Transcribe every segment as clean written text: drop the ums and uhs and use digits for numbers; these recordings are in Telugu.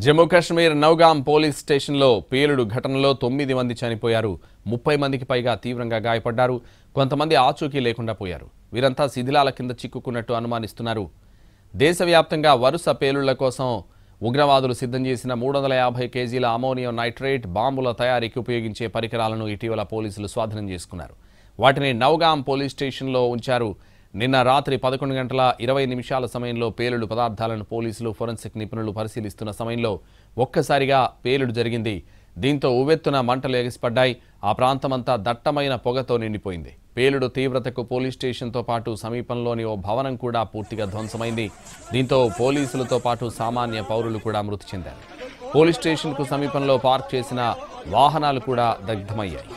జమ్మూ కాశ్మీర్ నౌగాం పోలీస్ స్టేషన్లో పేలుడు ఘటనలో 9 మంది చనిపోయారు. 30 మందికి పైగా తీవ్రంగా గాయపడ్డారు. కొంతమంది ఆచూకీ లేకుండా పోయారు. వీరంతా శిథిలాల కింద చిక్కుకున్నట్టు అనుమానిస్తున్నారు. దేశవ్యాప్తంగా వరుస పేలుళ్ల కోసం ఉగ్రవాదులు సిద్ధం చేసిన 350 కేజీల అమోనియం నైట్రేట్ బాంబుల తయారీకి ఉపయోగించే పరికరాలను ఇటీవల పోలీసులు స్వాధీనం చేసుకున్నారు. వాటిని నౌగాం పోలీస్ స్టేషన్లో ఉంచారు. నిన్న రాత్రి 11 గంటల 20 నిమిషాల సమయంలో పేలుడు పదార్థాలను పోలీసులు ఫోరెన్సిక్ నిపుణులు పరిశీలిస్తున్న సమయంలో ఒక్కసారిగా పేలుడు జరిగింది. దీంతో ఉవ్వెత్తున మంటలు ఎగిసిపడ్డాయి. ఆ ప్రాంతమంతా దట్టమైన పొగతో నిండిపోయింది. పేలుడు తీవ్రతకు పోలీస్ స్టేషన్తో పాటు సమీపంలోని ఓ భవనం కూడా పూర్తిగా ధ్వంసమైంది. దీంతో పోలీసులతో పాటు సామాన్య పౌరులు కూడా మృతి చెందారు. పోలీస్ స్టేషన్కు సమీపంలో పార్క్ చేసిన వాహనాలు కూడా దగ్ధమయ్యాయి.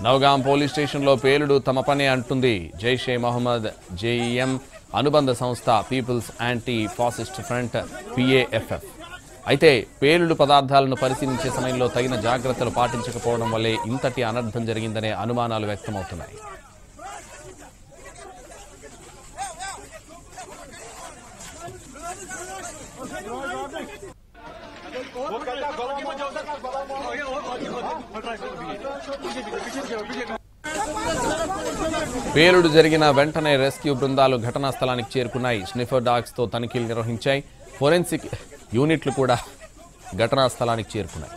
నౌగాం పోలీస్ స్టేషన్లో పేలుడు తమ పనే అంటుంది జైషే మహమ్మద్, జేఈఎం అనుబంధ సంస్థ people's anti fascist front PAFF. అయితే పేలుడు పదార్థాలను పరిశీలించే సమయంలో తగిన జాగ్రత్తలు పాటించకపోవడం వల్లే ఇంతటి అనర్థం జరిగిందనే అనుమానాలు వ్యక్తమవుతున్నాయి. పేలుడు జరిగిన వెంటనే రెస్క్యూ బృందాలు ఘటనా స్థలానికి చేరుకున్నాయి. స్నిఫర్ డాగ్స్ తో తనిఖీలు నిర్వహించాయి. ఫోరెన్సిక్ యూనిట్లు కూడా ఘటనా స్థలానికి చేరుకున్నాయి.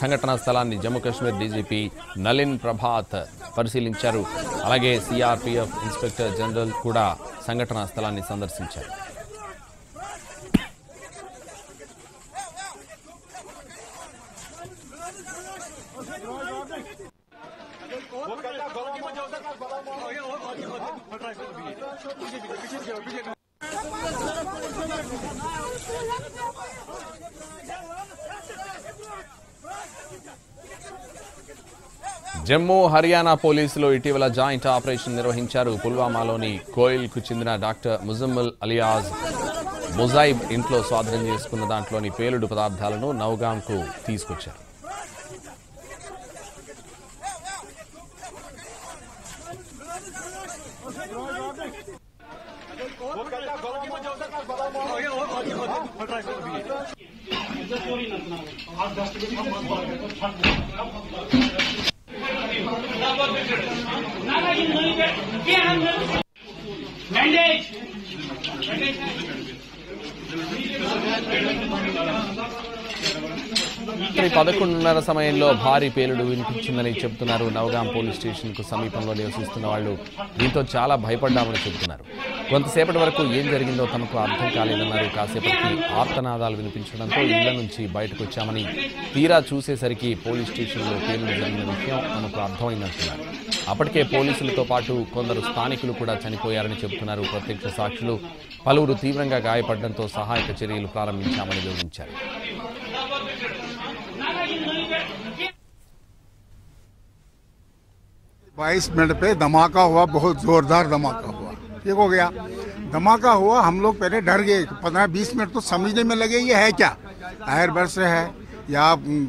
సంఘటనా స్థలాన్ని జమ్మూ కాశ్మీర్ డీజీపీ నలిన్ ప్రభాత్ పరిశీలించారు. అలాగే CRPF ఇన్స్పెక్టర్ జనరల్ కూడా సంఘటనా స్థలాన్ని సందర్శించారు. జమ్మూ హర్యానా పోలీసులు ఇటీవల జాయింట్ ఆపరేషన్ నిర్వహించారు. పుల్వామాలోని కోయిల్కు చెందిన డాక్టర్ ముజమ్మిల్ అలియాజ్ ముజైబ్ ఇంట్లో స్వాధీనం చేసుకున్న దాంట్లోని పేలుడు పదార్థాలను నౌగాంకు తీసుకొచ్చారు. రాత్రి 11:30 సమయంలో భారీ పేలుడు వినిపించిందని చెబుతున్నారు నౌగాం పోలీస్ స్టేషన్ కు సమీపంలో నివసిస్తున్న వాళ్ళు. దీంతో చాలా భయపడ్డామని చెబుతున్నారు. కొంతసేపటి వరకు ఏం జరిగిందో తమకు అర్థం కాలేదన్నారు. కాసేపటికి ఆర్తనాదాలు వినిపించడంతో ఇళ్ల నుంచి బయటకు వచ్చామని, తీరా చూసేసరికి పోలీస్ స్టేషన్లో పేలుడు జరిగిన విషయం తమకు అర్థమైందంటున్నారు. అప్పటికే పోలీసులతో పాటు కొందరు స్థానికులు కూడా చనిపోయారని చెబుతున్నారు ప్రత్యక్ష సాక్షులు. పలువురు తీవ్రంగా గాయపడడంతో సహాయక చర్యలు ప్రారంభించామని వివరించారు. 22 मिनट पे धमाका हुआ, बहुत जोरदार धमाका हुआ। ठीक हो गया, धमाका हुआ, हम लोग पहले डर गए। 15-20 मिनट तो समझने में लगे ये है क्या, एयर बर्स्ट है या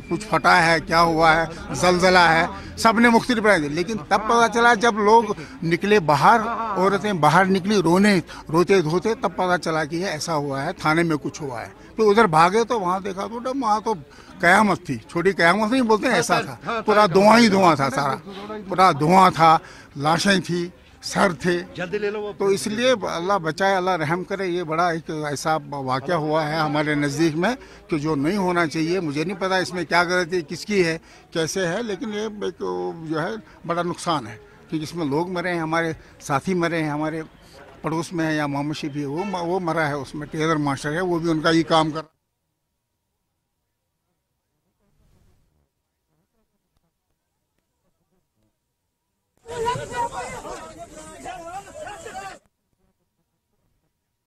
कुछ फटा है, क्या हुआ है, जलजला है, सबने मुख्तलिफ राय दी। लेकिन तब पता चला जब लोग निकले बाहर, औरतें बाहर निकली रोते धोते, तब पता चला कि ये ऐसा हुआ है, थाने में कुछ हुआ है। तो उधर भागे तो वहाँ देखा तो वहाँ तो कयामत थी, छोटी कयामत नहीं बोलते हैं, ऐसा था। पूरा धुआं ही धुआं था, सारा पूरा धुआं था, लाशें थी, सर थे। तो इसलिए अल्लाह बचाए, अल्लाह रहम करे। ये बड़ा एक ऐसा वाक़या हुआ है हमारे नज़दीक में कि जो नहीं होना चाहिए। मुझे नहीं पता इसमें क्या गलती किसकी है, कैसे है, लेकिन ये एक जो है बड़ा नुकसान है कि जिसमें लोग मरे हैं, हमारे साथी मरे हैं, हमारे पड़ोस में है या मामूशी भी वो मरा है, उसमें टेलर मास्टर है, वो भी उनका ही काम कर।